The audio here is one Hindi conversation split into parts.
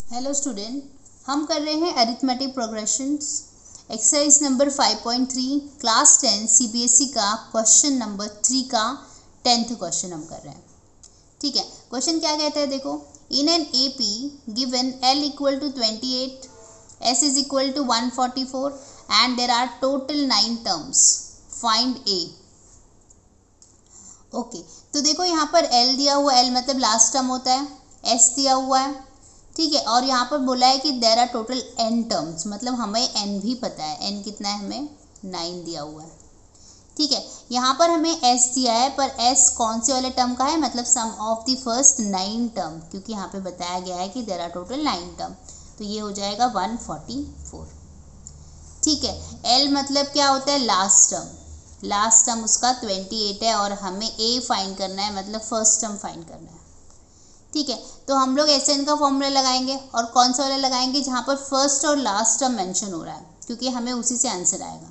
हेलो स्टूडेंट, हम कर रहे हैं arithmetic progressions exercise number 5.3 class 10 CBSE का क्वेश्चन नंबर 3 का 10th क्वेश्चन हम कर रहे हैं। ठीक है, क्वेश्चन क्या कहता है देखो, in an AP given L equal to 28, S is equal to 144 and there are total 9 terms, find A. Okay, तो देखो यहाँ पर एल दिया हुआ, एल मतलब लास्ट टर्म होता है, एस दिया हुआ है, ठीक है, और यहाँ पर बोला है कि there are total n terms, मतलब हमें एन भी पता है, एन कितना है, हमें 9 दिया हुआ है। ठीक है, यहाँ पर हमें एस दिया है, पर एस कौन से वाले टर्म का है, मतलब सम ऑफ द फर्स्ट 9 टर्म, क्योंकि यहाँ पे बताया गया है कि देर आर टोटल 9 टर्म, तो ये हो जाएगा 144। ठीक है, एल मतलब क्या होता है, लास्ट टर्म, लास्ट टर्म उसका 28 है और हमें ए फाइंड करना है, मतलब फर्स्ट टर्म फाइंड करना है। ठीक है, तो हम लोग एस एन का फॉर्मूला लगाएंगे, और कौन सा वाला लगाएंगे, जहाँ पर फर्स्ट और लास्ट टर्म मेंशन हो रहा है, क्योंकि हमें उसी से आंसर आएगा।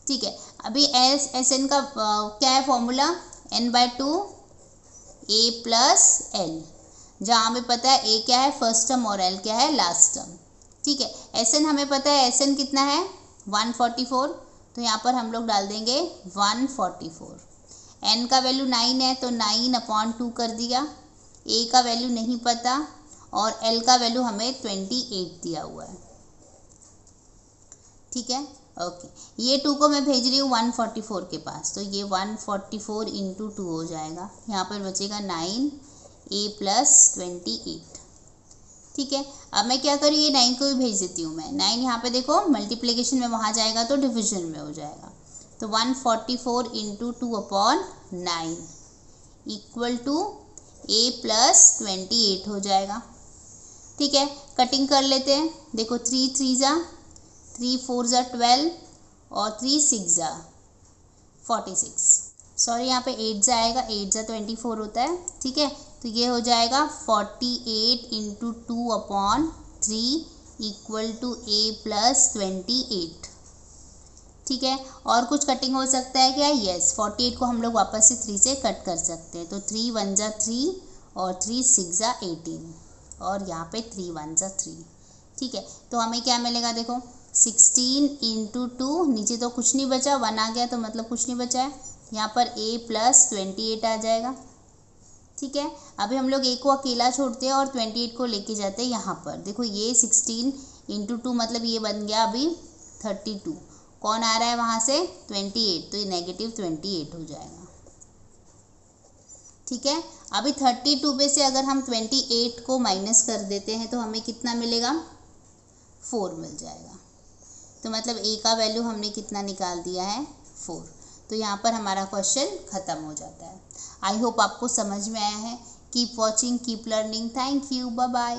ठीक है, अभी एस एन का क्या है formula, n/2 a plus L, जहाँ हमें पता है ए क्या है फर्स्ट टर्म और एल क्या है लास्ट टर्म। ठीक है, एस एन हमें पता है, एस एन कितना है 144, तो यहाँ पर हम लोग डाल देंगे 144। एन का वैल्यू 9 है, तो 9/2 कर दिया, ए का वैल्यू नहीं पता, और एल का वैल्यू हमें 28 दिया हुआ है। ठीक है, ओके, ये 2 को मैं भेज रही हूँ 144 के पास, तो ये 144 × 2 हो जाएगा, यहाँ पर बचेगा 9 a प्लस 28। ठीक है, अब मैं क्या करूँ, ये 9 को भी भेज देती हूँ मैं, 9 यहाँ पे देखो मल्टीप्लिकेशन में वहाँ जाएगा तो डिविजन में हो जाएगा, तो 144 × 2/9 इक्वल टू a प्लस 28 हो जाएगा। ठीक है, कटिंग कर लेते हैं, देखो 3 3 ज़ा 3 4 ज़ा 12 और 3 6 ज़ा 46, सॉरी यहाँ पे 8 ज़ा आएगा, 8 ज़ा 24 होता है। ठीक है, तो ये हो जाएगा 48 × 2/3 इक्वल टू a प्लस 28। ठीक है, और कुछ कटिंग हो सकता है क्या, यस, 48 को हम लोग वापस से 3 से कट कर सकते हैं, तो 3 1 ज़ा 3 और 3 6 ज़ा 18, और यहाँ पे 3 1 ज़ा 3। ठीक है, तो हमें क्या मिलेगा, देखो 16 × 2, नीचे तो कुछ नहीं बचा, 1 आ गया तो मतलब कुछ नहीं बचा है, यहाँ पर a प्लस 28 आ जाएगा। ठीक है, अभी हम लोग a को अकेला छोड़ते हैं और 28 को लेके जाते हैं यहाँ पर, देखो ये 16 × 2 मतलब ये बन गया अभी 32, कौन आ रहा है वहाँ से 28, तो ये -28 हो जाएगा। ठीक है, अभी 32 में से अगर हम 28 को माइनस कर देते हैं तो हमें कितना मिलेगा, 4 मिल जाएगा, तो मतलब a का वैल्यू हमने कितना निकाल दिया है, 4। तो यहाँ पर हमारा क्वेश्चन ख़त्म हो जाता है। आई होप आपको समझ में आया है। Keep watching, keep learning, thank you, bye bye.